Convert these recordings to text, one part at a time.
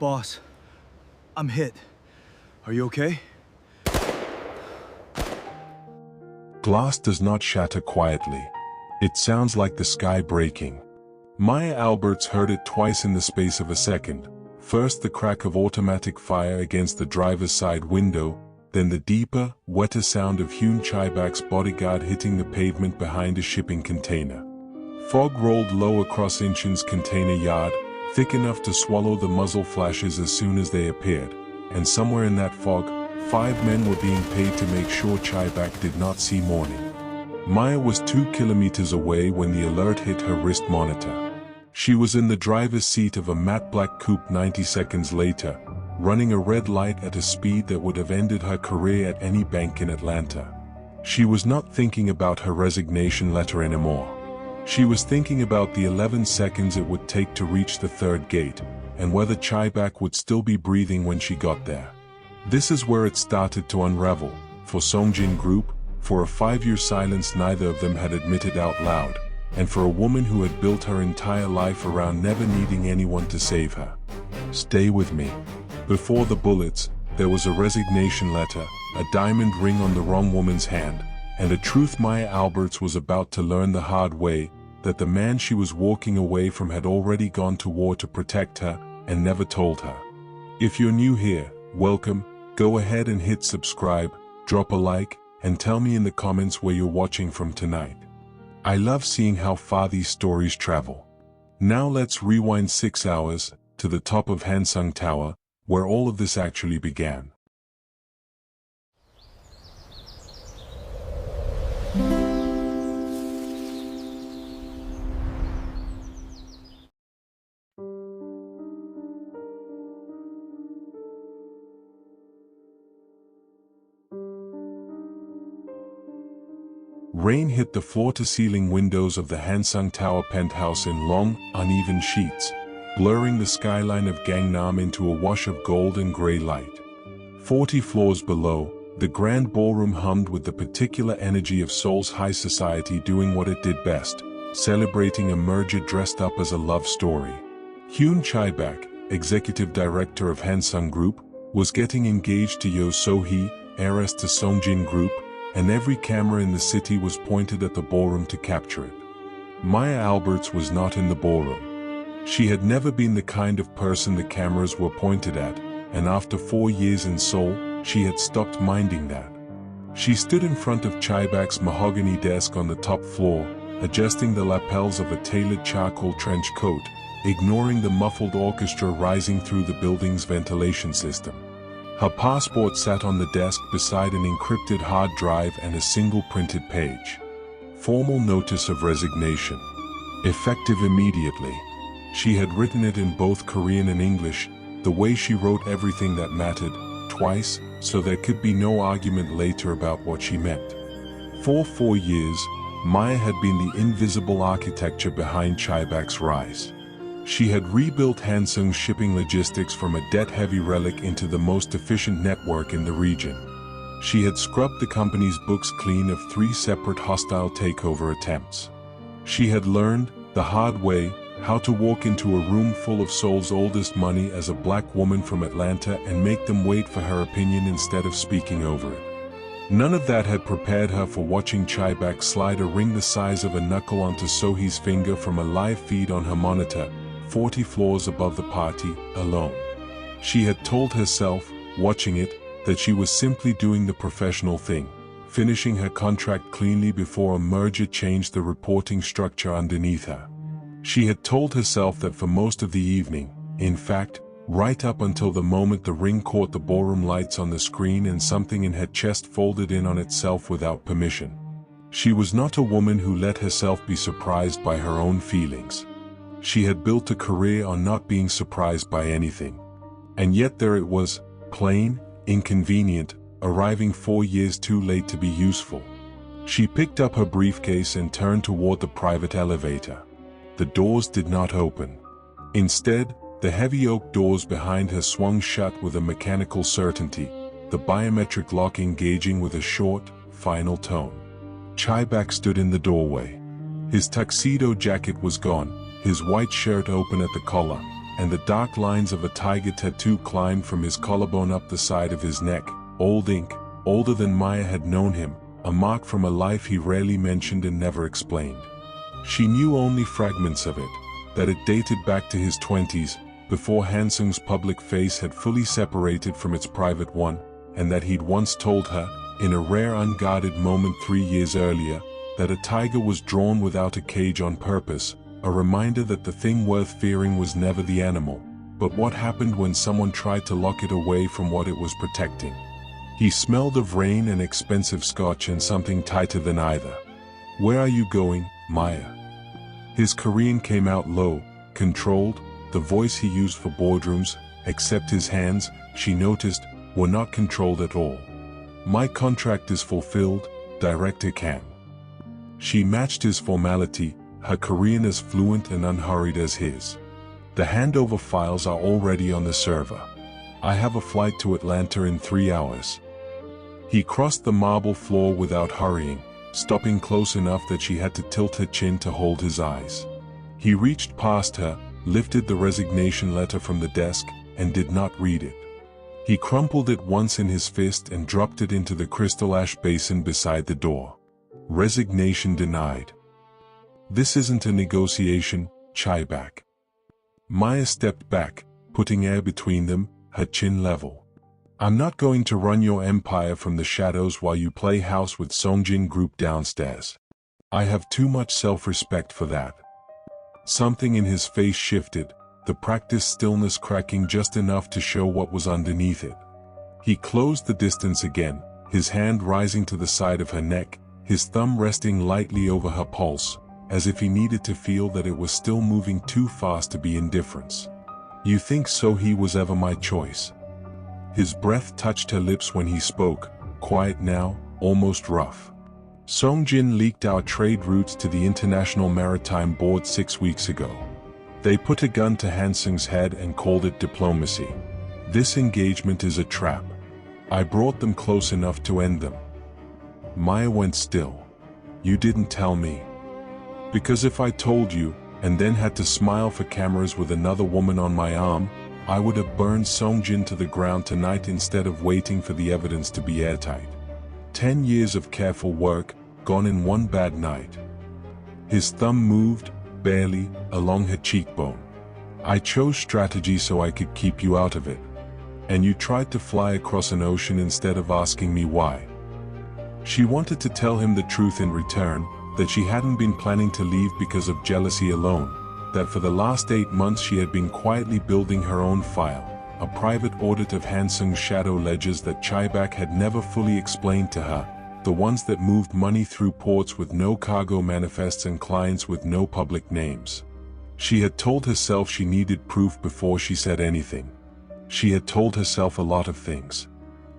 Boss, I'm hit. Are you okay? Glass does not shatter quietly. It sounds like the sky breaking. Maya Alberts heard it twice in the space of a second. First the crack of automatic fire against the driver's side window, then the deeper, wetter sound of Hun Chiback's bodyguard hitting the pavement behind a shipping container. Fog rolled low across Incheon's container yard, thick enough to swallow the muzzle flashes as soon as they appeared, and somewhere in that fog, 5 men were being paid to make sure Chiback did not see morning. Maya was 2 kilometers away when the alert hit her wrist monitor. She was in the driver's seat of a matte black coupe 90 seconds later, running a red light at a speed that would have ended her career at any bank in Atlanta. She was not thinking about her resignation letter anymore. She was thinking about the 11 seconds it would take to reach the third gate, and whether Chiback would still be breathing when she got there. This is where it started to unravel, for Songjin Group, for a 5-year silence neither of them had admitted out loud, and for a woman who had built her entire life around never needing anyone to save her. Stay with me. Before the bullets, there was a resignation letter, a diamond ring on the wrong woman's hand, and a truth Maya Alberts was about to learn the hard way, that the man she was walking away from had already gone to war to protect her, and never told her. If you're new here, welcome. Go ahead and hit subscribe, drop a like, and tell me in the comments where you're watching from tonight. I love seeing how far these stories travel. Now let's rewind 6 hours, to the top of Hansung Tower, where all of this actually began. Rain hit the floor-to-ceiling windows of the Hansung Tower penthouse in long, uneven sheets, blurring the skyline of Gangnam into a wash of gold and gray light. 40 floors below, the grand ballroom hummed with the particular energy of Seoul's high society doing what it did best, celebrating a merger dressed up as a love story. Hun Chiback, executive director of Hansung Group, was getting engaged to Yo Sohi, heiress to Songjin Group, and every camera in the city was pointed at the ballroom to capture it. Maya Alberts was not in the ballroom. She had never been the kind of person the cameras were pointed at, and after 4 years in Seoul, she had stopped minding that. She stood in front of Chiback's mahogany desk on the top floor, adjusting the lapels of a tailored charcoal trench coat, ignoring the muffled orchestra rising through the building's ventilation system. Her passport sat on the desk beside an encrypted hard drive and a single printed page. Formal notice of resignation. Effective immediately. She had written it in both Korean and English, the way she wrote everything that mattered, twice, so there could be no argument later about what she meant. For 4 years, Maya had been the invisible architecture behind Chiback's rise. She had rebuilt Hansung's shipping logistics from a debt-heavy relic into the most efficient network in the region. She had scrubbed the company's books clean of 3 separate hostile takeover attempts. She had learned, the hard way, how to walk into a room full of Seoul's oldest money as a black woman from Atlanta and make them wait for her opinion instead of speaking over it. None of that had prepared her for watching Chiback slide a ring the size of a knuckle onto Sohi's finger from a live feed on her monitor, 40 floors above the party, alone. She had told herself, watching it, that she was simply doing the professional thing, finishing her contract cleanly before a merger changed the reporting structure underneath her. She had told herself that for most of the evening, in fact, right up until the moment the ring caught the ballroom lights on the screen and something in her chest folded in on itself without permission. She was not a woman who let herself be surprised by her own feelings. She had built a career on not being surprised by anything. And yet there it was, plain, inconvenient, arriving 4 years too late to be useful. She picked up her briefcase and turned toward the private elevator. The doors did not open. Instead, the heavy oak doors behind her swung shut with a mechanical certainty, the biometric lock engaging with a short, final tone. Chiback stood in the doorway. His tuxedo jacket was gone, his white shirt open at the collar, and the dark lines of a tiger tattoo climbed from his collarbone up the side of his neck. Old ink, older than Maya had known him, a mark from a life he rarely mentioned and never explained. She knew only fragments of it, that it dated back to his 20s, before Hansung's public face had fully separated from its private one, and that he'd once told her, in a rare unguarded moment 3 years earlier, that a tiger was drawn without a cage on purpose, a reminder that the thing worth fearing was never the animal, but what happened when someone tried to lock it away from what it was protecting. He smelled of rain and expensive scotch and something tighter than either. "Where are you going, Maya?" His Korean came out low, controlled, the voice he used for boardrooms, except his hands, she noticed, were not controlled at all. "My contract is fulfilled, Director Kang." She matched his formality, her Korean as fluent and unhurried as his. "The handover files are already on the server. I have a flight to Atlanta in 3 hours." He crossed the marble floor without hurrying, stopping close enough that she had to tilt her chin to hold his eyes. He reached past her, lifted the resignation letter from the desk, and did not read it. He crumpled it once in his fist and dropped it into the crystal ash basin beside the door. Resignation denied. "This isn't a negotiation, Chiback." Maya stepped back, putting air between them, her chin level. "I'm not going to run your empire from the shadows while you play house with Songjin Group downstairs. I have too much self-respect for that." Something in his face shifted, the practiced stillness cracking just enough to show what was underneath it. He closed the distance again, his hand rising to the side of her neck, his thumb resting lightly over her pulse, as if he needed to feel that it was still moving too fast to be indifference. "You think Sohi was ever my choice?" His breath touched her lips when he spoke, quiet now, almost rough. "Songjin leaked our trade routes to the International Maritime Board 6 weeks ago. They put a gun to Hansung's head and called it diplomacy. This engagement is a trap. I brought them close enough to end them." Maya went still. "You didn't tell me." "Because if I told you, and then had to smile for cameras with another woman on my arm, I would have burned Songjin to the ground tonight instead of waiting for the evidence to be airtight. 10 years of careful work, gone in one bad night." His thumb moved, barely, along her cheekbone. "I chose strategy so I could keep you out of it. And you tried to fly across an ocean instead of asking me why." She wanted to tell him the truth in return, that she hadn't been planning to leave because of jealousy alone, that for the last 8 months she had been quietly building her own file, a private audit of Hansung's shadow ledgers that Chiback had never fully explained to her, the ones that moved money through ports with no cargo manifests and clients with no public names. She had told herself she needed proof before she said anything. She had told herself a lot of things.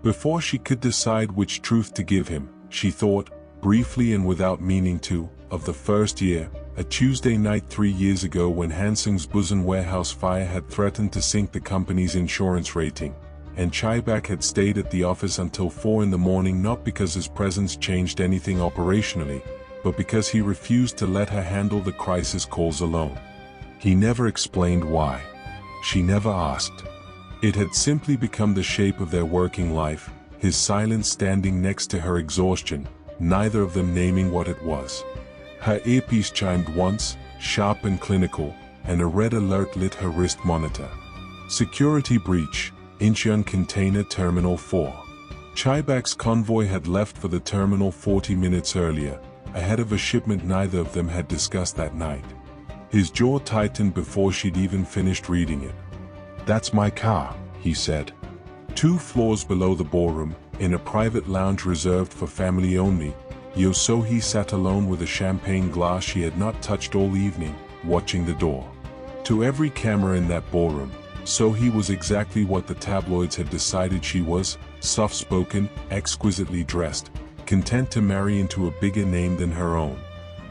Before she could decide which truth to give him, she thought, briefly and without meaning to, of the first year, a Tuesday night 3 years ago when Hansung's Busan warehouse fire had threatened to sink the company's insurance rating, and Chiback had stayed at the office until 4 in the morning not because his presence changed anything operationally, but because he refused to let her handle the crisis calls alone. He never explained why. She never asked. It had simply become the shape of their working life, his silence standing next to her exhaustion, neither of them naming what it was. Her earpiece chimed once, sharp and clinical, and a red alert lit her wrist monitor. "Security breach, Incheon Container Terminal 4. Chiback's convoy had left for the terminal 40 minutes earlier, ahead of a shipment neither of them had discussed that night." His jaw tightened before she'd even finished reading it. "That's my car," he said. 2 floors below the ballroom, in a private lounge reserved for family only, Yo Sohi sat alone with a champagne glass she had not touched all evening, watching the door. To every camera in that ballroom, Sohi was exactly what the tabloids had decided she was, soft-spoken, exquisitely dressed, content to marry into a bigger name than her own.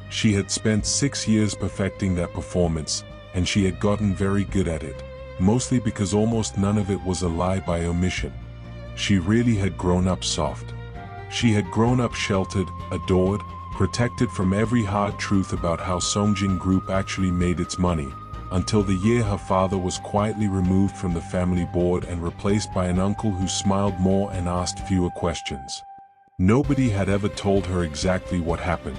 She had spent 6 years perfecting that performance, and she had gotten very good at it, mostly because almost none of it was a lie by omission. She really had grown up soft. She had grown up sheltered, adored, protected from every hard truth about how Songjin Group actually made its money, until the year her father was quietly removed from the family board and replaced by an uncle who smiled more and asked fewer questions. Nobody had ever told her exactly what happened.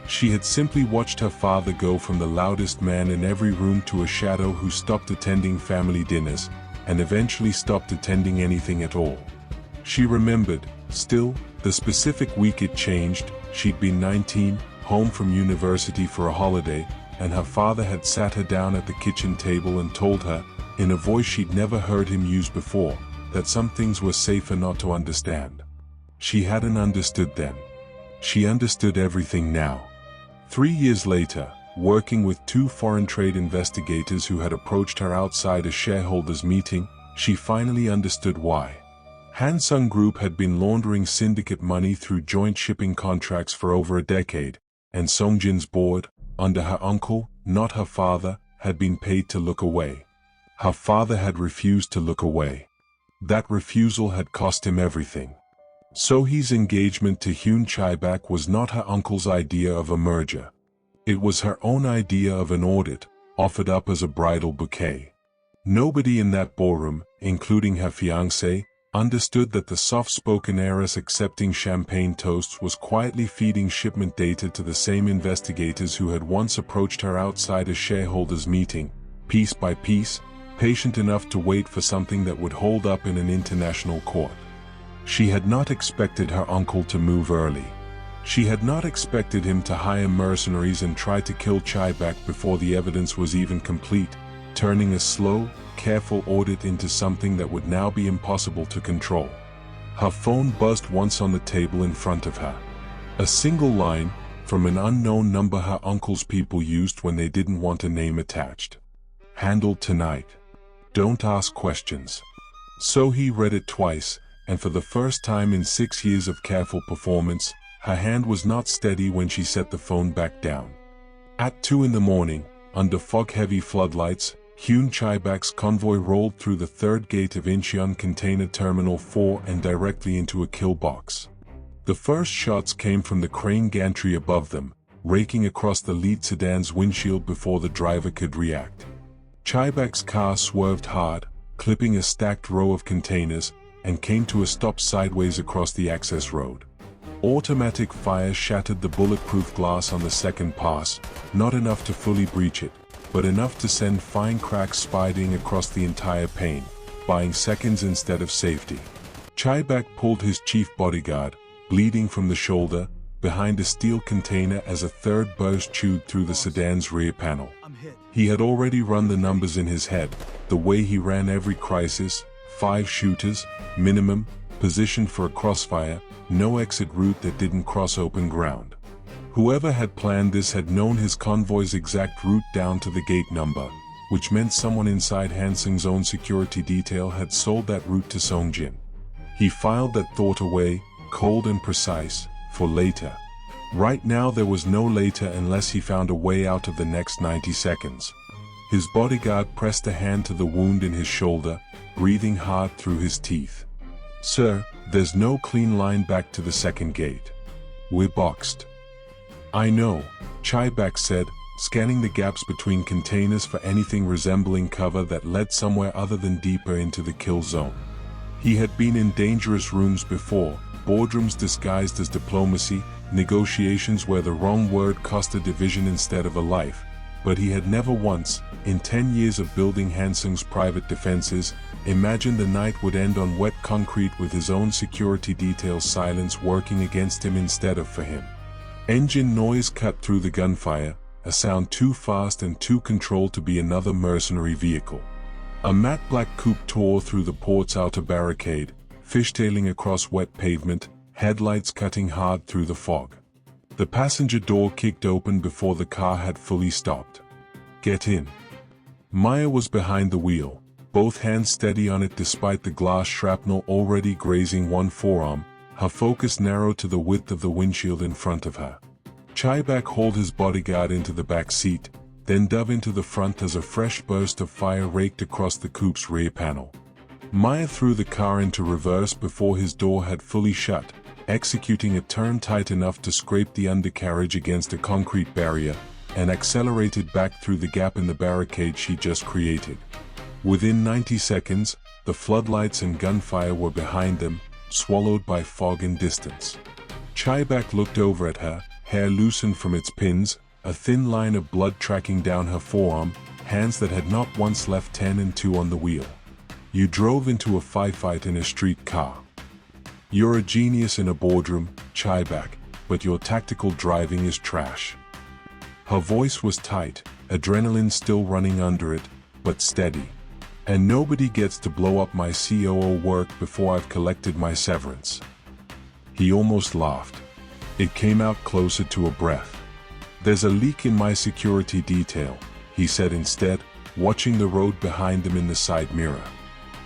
She had simply watched her father go from the loudest man in every room to a shadow who stopped attending family dinners, and eventually stopped attending anything at all. She remembered, still, the specific week it changed. She'd been 19, home from university for a holiday, and her father had sat her down at the kitchen table and told her, in a voice she'd never heard him use before, that some things were safer not to understand. She hadn't understood then. She understood everything now. 3 years later, working with 2 foreign trade investigators who had approached her outside a shareholders' meeting, she finally understood why. Hansung Group had been laundering Syndicate money through joint shipping contracts for over a decade, and Songjin's board, under her uncle, not her father, had been paid to look away. Her father had refused to look away. That refusal had cost him everything. Sohi's engagement to Hun Chiback was not her uncle's idea of a merger. It was her own idea of an audit, offered up as a bridal bouquet. Nobody in that ballroom, including her fiancé, understood that the soft-spoken heiress accepting champagne toasts was quietly feeding shipment data to the same investigators who had once approached her outside a shareholders' meeting, piece by piece, patient enough to wait for something that would hold up in an international court. She had not expected her uncle to move early. She had not expected him to hire mercenaries and try to kill Chiback before the evidence was even complete, turning a slow, careful audit into something that would now be impossible to control. Her phone buzzed once on the table in front of her. A single line, from an unknown number her uncle's people used when they didn't want a name attached. Handled tonight. Don't ask questions. Sohi read it twice, and for the first time in 6 years of careful performance, her hand was not steady when she set the phone back down. At 2 in the morning, under fog-heavy floodlights, Hun Chiback's convoy rolled through the third gate of Incheon Container Terminal 4 and directly into a killbox. The first shots came from the crane gantry above them, raking across the lead sedan's windshield before the driver could react. Chiback's car swerved hard, clipping a stacked row of containers, and came to a stop sideways across the access road. Automatic fire shattered the bulletproof glass on the second pass, not enough to fully breach it, but enough to send fine cracks spiding across the entire pane, buying seconds instead of safety. Chiback pulled his chief bodyguard, bleeding from the shoulder, behind a steel container as a third burst chewed through the sedan's rear panel. He had already run the numbers in his head, the way he ran every crisis: 5 shooters, minimum, positioned for a crossfire, no exit route that didn't cross open ground. Whoever had planned this had known his convoy's exact route down to the gate number, which meant someone inside Hansung's own security detail had sold that route to Songjin. He filed that thought away, cold and precise, for later. Right now there was no later unless he found a way out of the next 90 seconds. His bodyguard pressed a hand to the wound in his shoulder, breathing hard through his teeth. "Sir, there's no clean line back to the second gate. We're boxed." "I know," Chiback said, scanning the gaps between containers for anything resembling cover that led somewhere other than deeper into the kill zone. He had been in dangerous rooms before, boardrooms disguised as diplomacy, negotiations where the wrong word cost a division instead of a life, but he had never once, in 10 years of building Hansung's private defenses, imagined the night would end on wet concrete with his own security detail's silence working against him instead of for him. Engine noise cut through the gunfire, a sound too fast and too controlled to be another mercenary vehicle. A matte black coupe tore through the port's outer barricade, fishtailing across wet pavement, headlights cutting hard through the fog. The passenger door kicked open before the car had fully stopped. "Get in." Maya was behind the wheel, both hands steady on it despite the glass shrapnel already grazing one forearm, her focus narrowed to the width of the windshield in front of her. Chiback hauled his bodyguard into the back seat, then dove into the front as a fresh burst of fire raked across the coupe's rear panel. Maya threw the car into reverse before his door had fully shut, executing a turn tight enough to scrape the undercarriage against a concrete barrier, and accelerated back through the gap in the barricade she just created. Within 90 seconds, the floodlights and gunfire were behind them, swallowed by fog and distance. Chiback looked over at her, hair loosened from its pins, a thin line of blood tracking down her forearm, hands that had not once left 10 and 2 on the wheel. You drove into a firefight in a street car. You're a genius in a boardroom, Chiback, but your tactical driving is trash. Her voice was tight, adrenaline still running under it, but steady. And nobody gets to blow up my COO work before I've collected my severance. He almost laughed. It came out closer to a breath. There's a leak in my security detail, he said instead, watching the road behind them in the side mirror.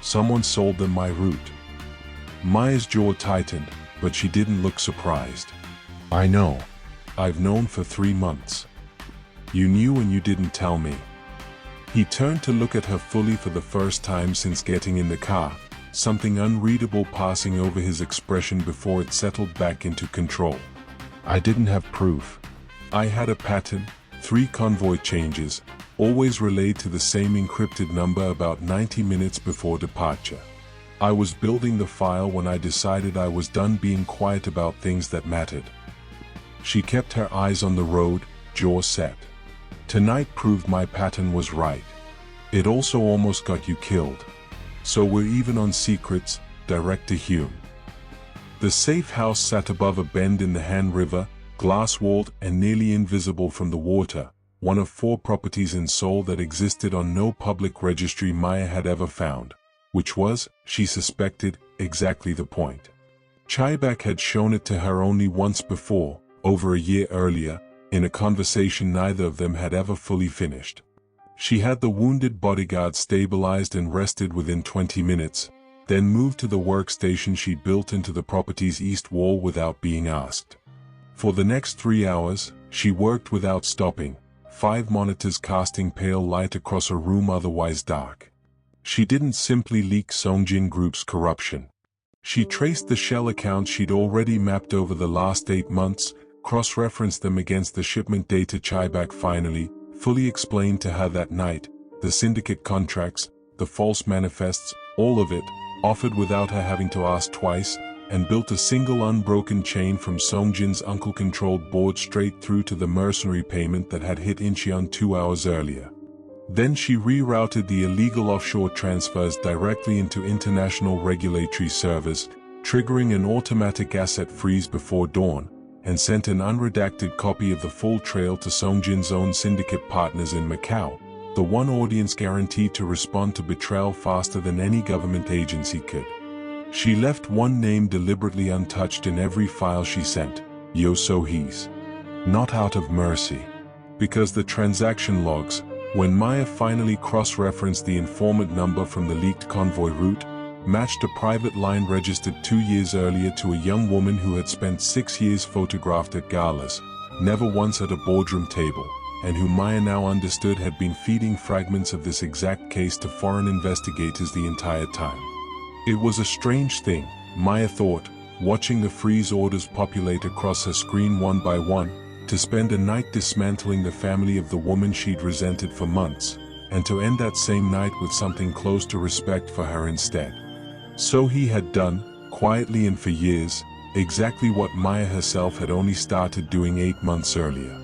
Someone sold them my route. Maya's jaw tightened, but she didn't look surprised. I know. I've known for 3 months. You knew and you didn't tell me. He turned to look at her fully for the first time since getting in the car, something unreadable passing over his expression before it settled back into control. I didn't have proof. I had a pattern, 3 convoy changes, always relayed to the same encrypted number about 90 minutes before departure. I was building the file when I decided I was done being quiet about things that mattered. She kept her eyes on the road, jaw set. Tonight proved my pattern was right. It also almost got you killed. So we're even on secrets, direct to Hun. The Safehouse sat above a bend in the Han River, glass-walled and nearly invisible from the water, one of 4 properties in Seoul that existed on no public registry Maya had ever found, which was, she suspected, exactly the point. Chiback had shown it to her only once before, over a year earlier, in a conversation neither of them had ever fully finished. She had the wounded bodyguard stabilized and rested within 20 minutes, then moved to the workstation she built into the property's east wall without being asked. For the next 3 hours, she worked without stopping, 5 monitors casting pale light across a room otherwise dark. She didn't simply leak Songjin Group's corruption. She traced the shell accounts she'd already mapped over the last 8 months, cross-referenced them against the shipment data Chiback finally, fully explained to her that night, the Syndicate contracts, the false manifests, all of it, offered without her having to ask twice, and built a single unbroken chain from Songjin's uncle-controlled board straight through to the mercenary payment that had hit Incheon 2 hours earlier. Then she rerouted the illegal offshore transfers directly into international regulatory servers, triggering an automatic asset freeze before dawn, and sent an unredacted copy of the full trail to Songjin's own syndicate partners in Macau, the one audience guaranteed to respond to betrayal faster than any government agency could. She left one name deliberately untouched in every file she sent, Yo Sohi's. Not out of mercy. Because the transaction logs, when Maya finally cross-referenced the informant number from the leaked convoy route, matched a private line registered 2 years earlier to a young woman who had spent 6 years photographed at galas, never once at a boardroom table, and who Maya now understood had been feeding fragments of this exact case to foreign investigators the entire time. It was a strange thing, Maya thought, watching the freeze orders populate across her screen one by one, to spend a night dismantling the family of the woman she'd resented for months, and to end that same night with something close to respect for her instead. Sohi had done, quietly and for years, exactly what Maya herself had only started doing 8 months earlier.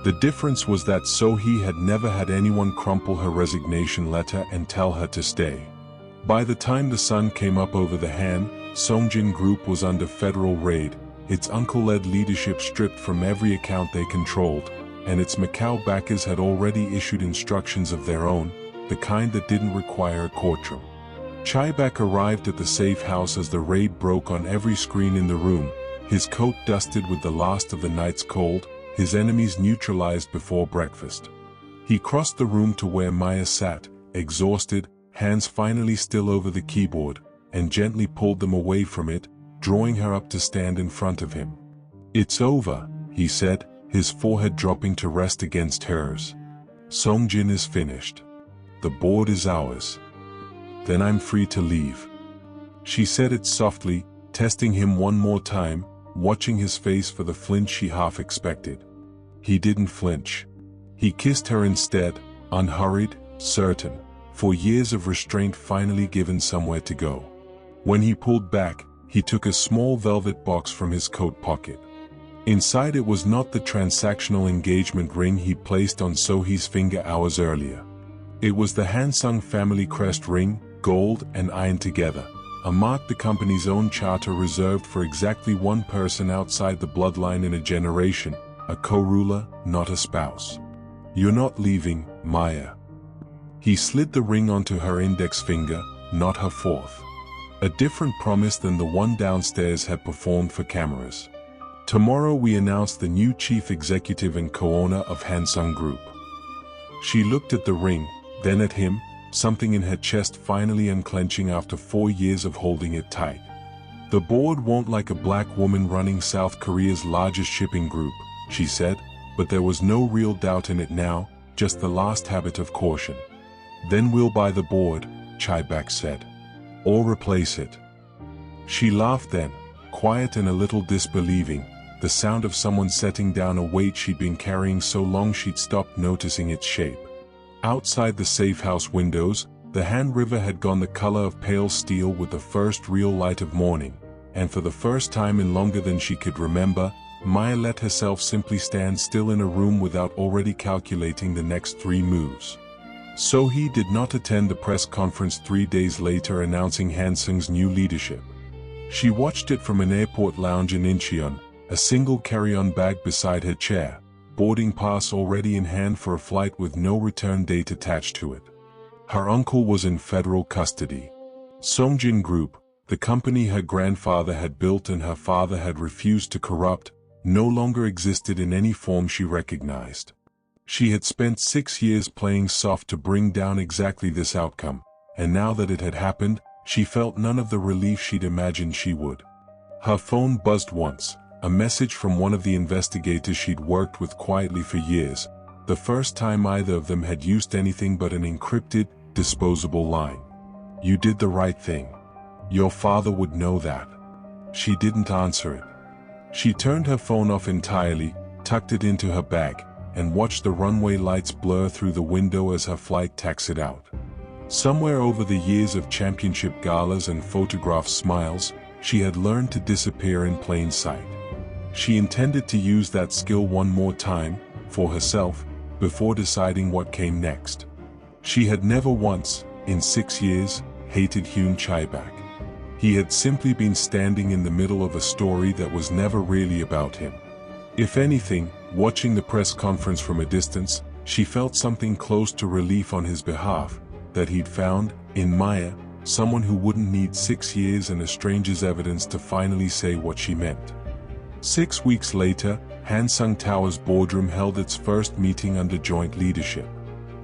The difference was that Sohi had never had anyone crumple her resignation letter and tell her to stay. By the time the sun came up over the Han, Songjin Group was under federal raid, its uncle-led leadership stripped from every account they controlled, and its Macau backers had already issued instructions of their own, the kind that didn't require a courtroom. Chiback arrived at the Safehouse as the raid broke on every screen in the room, his coat dusted with the last of the night's cold, his enemies neutralized before breakfast. He crossed the room to where Maya sat, exhausted, hands finally still over the keyboard, and gently pulled them away from it, drawing her up to stand in front of him. "It's over," he said, his forehead dropping to rest against hers. "Songjin is finished. The board is ours. Then I'm free to leave." She said it softly, testing him one more time, watching his face for the flinch she half expected. He didn't flinch. He kissed her instead, unhurried, certain, for years of restraint finally given somewhere to go. When he pulled back, he took a small velvet box from his coat pocket. Inside it was not the transactional engagement ring he'd placed on Sohi's finger hours earlier. It was the Hansung family crest ring, gold and ironed together, a mark the company's own charter reserved for exactly one person outside the bloodline in a generation, a co-ruler, not a spouse. "You're not leaving, Maya." He slid the ring onto her index finger, not her fourth. A different promise than the one downstairs had performed for cameras. "Tomorrow we announce the new chief executive and co-owner of Hansung Group." She looked at the ring, then at him, something in her chest finally unclenching after 4 years of holding it tight. "The board won't like a black woman running South Korea's largest shipping group," she said, but there was no real doubt in it now, just the last habit of caution. "Then we'll buy the board," Chiback said. "Or replace it." She laughed then, quiet and a little disbelieving, the sound of someone setting down a weight she'd been carrying so long she'd stopped noticing its shape. Outside the Safehouse windows, the Han River had gone the color of pale steel with the first real light of morning, and for the first time in longer than she could remember, Maya let herself simply stand still in a room without already calculating the next 3 moves. Sohi did not attend the press conference 3 days later announcing Hansung's new leadership. She watched it from an airport lounge in Incheon, a single carry-on bag beside her chair, boarding pass already in hand for a flight with no return date attached to it. Her uncle was in federal custody. Songjin Group, the company her grandfather had built and her father had refused to corrupt, no longer existed in any form she recognized. She had spent 6 years playing soft to bring down exactly this outcome, and now that it had happened, she felt none of the relief she'd imagined she would. Her phone buzzed once, a message from one of the investigators she'd worked with quietly for years, the first time either of them had used anything but an encrypted, disposable line. "You did the right thing. Your father would know that." She didn't answer it. She turned her phone off entirely, tucked it into her bag, and watched the runway lights blur through the window as her flight taxied out. Somewhere over the years of championship galas and photographed smiles, she had learned to disappear in plain sight. She intended to use that skill one more time, for herself, before deciding what came next. She had never once, in 6 years, hated Hun Chiback. He had simply been standing in the middle of a story that was never really about him. If anything, watching the press conference from a distance, she felt something close to relief on his behalf, that he'd found, in Maya, someone who wouldn't need 6 years and a stranger's evidence to finally say what she meant. 6 weeks later, Hansung Tower's boardroom held its first meeting under joint leadership.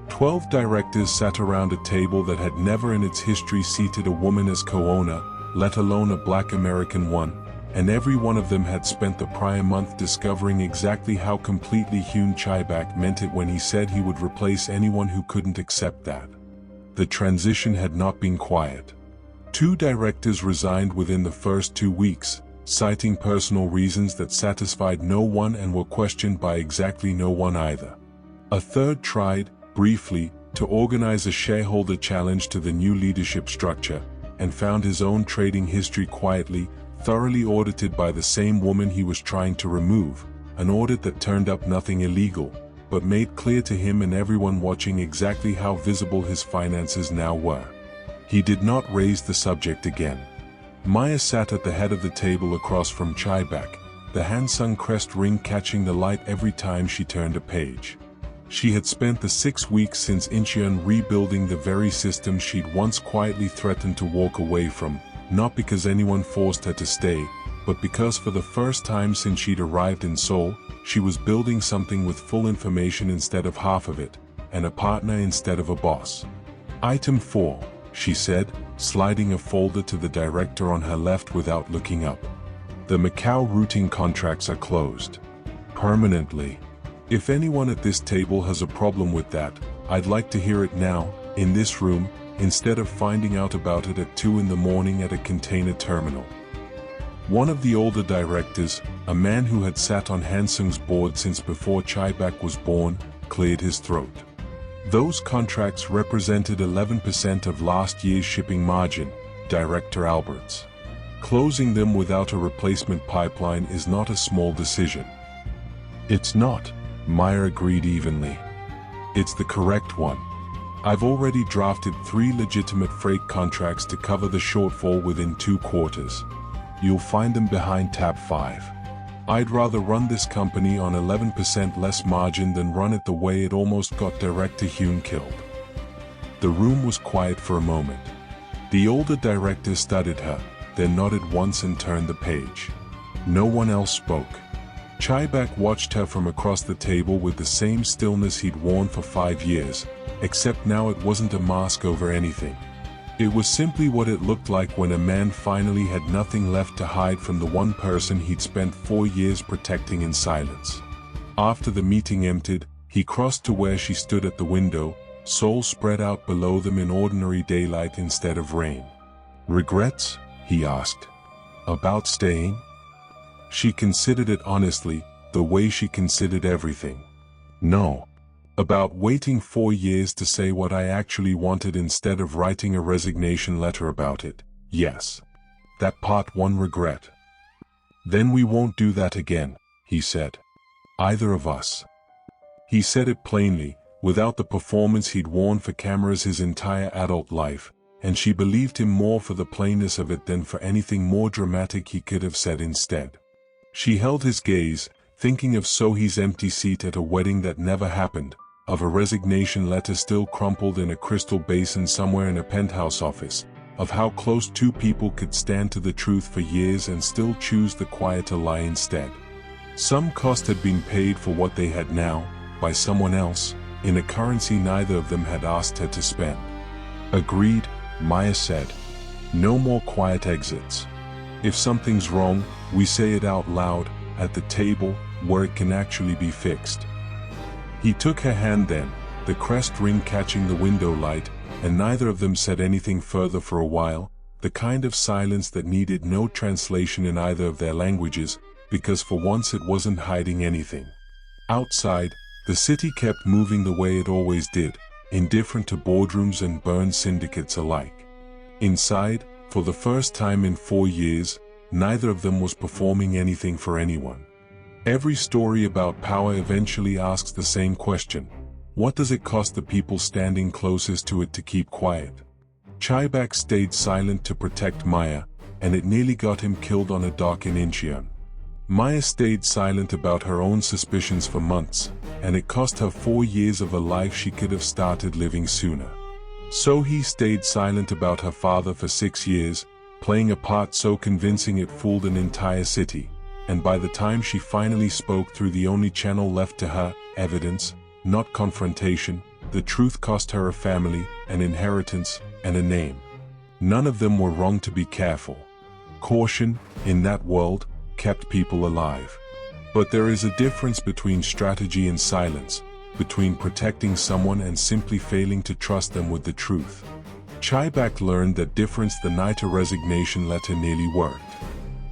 12 directors sat around a table that had never in its history seated a woman as co-owner, let alone a black American one, and every one of them had spent the prior month discovering exactly how completely Hun Chiback meant it when he said he would replace anyone who couldn't accept that. The transition had not been quiet. 2 directors resigned within the first 2 weeks, citing personal reasons that satisfied no one and were questioned by exactly no one either. A third tried, briefly, to organize a shareholder challenge to the new leadership structure, and found his own trading history quietly, thoroughly audited by the same woman he was trying to remove, an audit that turned up nothing illegal, but made clear to him and everyone watching exactly how visible his finances now were. He did not raise the subject again. Maya sat at the head of the table across from Chiback, the Hansung crest ring catching the light every time she turned a page. She had spent the 6 weeks since Incheon rebuilding the very system she'd once quietly threatened to walk away from, not because anyone forced her to stay, but because for the first time since she'd arrived in Seoul, she was building something with full information instead of half of it, and a partner instead of a boss. "Item 4, she said, sliding a folder to the director on her left without looking up. "The Macau routing contracts are closed. Permanently. If anyone at this table has a problem with that, I'd like to hear it now, in this room, instead of finding out about it at 2 in the morning at a container terminal." One of the older directors, a man who had sat on Hansung's board since before Chiback was born, cleared his throat. Those contracts represented 11% of last year's shipping margin, Director Alberts. Closing them without a replacement pipeline is not a small decision. It's not, Maya agreed evenly. It's the correct one. I've already drafted 3 legitimate freight contracts to cover the shortfall within 2 quarters. You'll find them behind tab 5. I'd rather run this company on 11% less margin than run it the way it almost got Director Hun killed. The room was quiet for a moment. The older director studied her, then nodded once and turned the page. No one else spoke. Chiback watched her from across the table with the same stillness he'd worn for 5 years, except now it wasn't a mask over anything. It was simply what it looked like when a man finally had nothing left to hide from the one person he'd spent 4 years protecting in silence. After the meeting emptied, he crossed to where she stood at the window, soul spread out below them in ordinary daylight instead of rain. "Regrets?" he asked. "About staying?" She considered it honestly, the way she considered everything. "No. About waiting 4 years to say what I actually wanted instead of writing a resignation letter about it. Yes. That part one regret." "Then we won't do that again," he said. "Either of us." He said it plainly, without the performance he'd worn for cameras his entire adult life, and she believed him more for the plainness of it than for anything more dramatic he could have said instead. She held his gaze, thinking of Sohi's empty seat at a wedding that never happened, of a resignation letter still crumpled in a crystal basin somewhere in a penthouse office, of how close 2 people could stand to the truth for years and still choose the quieter lie instead. Some cost had been paid for what they had now, by someone else, in a currency neither of them had asked her to spend. "Agreed," Maya said. "No more quiet exits. If something's wrong, we say it out loud, at the table, where it can actually be fixed." He took her hand then, the Crest ring catching the window light, and neither of them said anything further for a while, the kind of silence that needed no translation in either of their languages, because for once it wasn't hiding anything. Outside, the city kept moving the way it always did, indifferent to boardrooms and burned syndicates alike. Inside, for the first time in 4 years, neither of them was performing anything for anyone. Every story about power eventually asks the same question: what does it cost the people standing closest to it to keep quiet? Chiback stayed silent to protect Maya, and it nearly got him killed on a dock in Incheon. Maya stayed silent about her own suspicions for months, and it cost her 4 years of a life she could have started living sooner. Sohi stayed silent about her father for 6 years, playing a part so convincing it fooled an entire city. And by the time she finally spoke through the only channel left to her, evidence, not confrontation, the truth cost her a family, an inheritance, and a name. None of them were wrong to be careful. Caution, in that world, kept people alive. But there is a difference between strategy and silence, between protecting someone and simply failing to trust them with the truth. Chiback learned that difference the night a resignation letter nearly worked.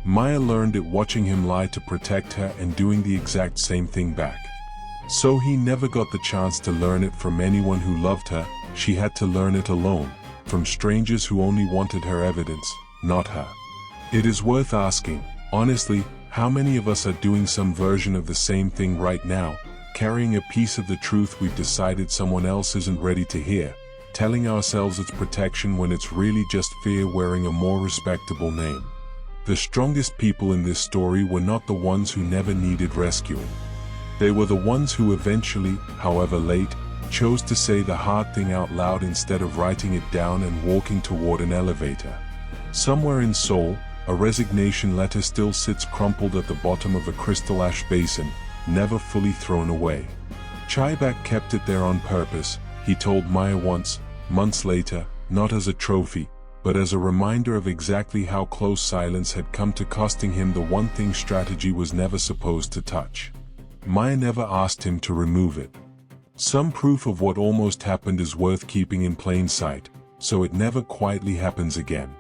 Maya learned it watching him lie to protect her and doing the exact same thing back. So he never got the chance to learn it from anyone who loved her. She had to learn it alone, from strangers who only wanted her evidence, not her. It is worth asking, honestly, how many of us are doing some version of the same thing right now, carrying a piece of the truth we've decided someone else isn't ready to hear, telling ourselves it's protection when it's really just fear wearing a more respectable name. The strongest people in this story were not the ones who never needed rescuing. They were the ones who eventually, however late, chose to say the hard thing out loud instead of writing it down and walking toward an elevator. Somewhere in Seoul, a resignation letter still sits crumpled at the bottom of a crystal ash basin, never fully thrown away. Chiback kept it there on purpose, he told Maya once, months later, not as a trophy, but as a reminder of exactly how close silence had come to costing him the one thing strategy was never supposed to touch. Maya never asked him to remove it. Some proof of what almost happened is worth keeping in plain sight, so it never quietly happens again.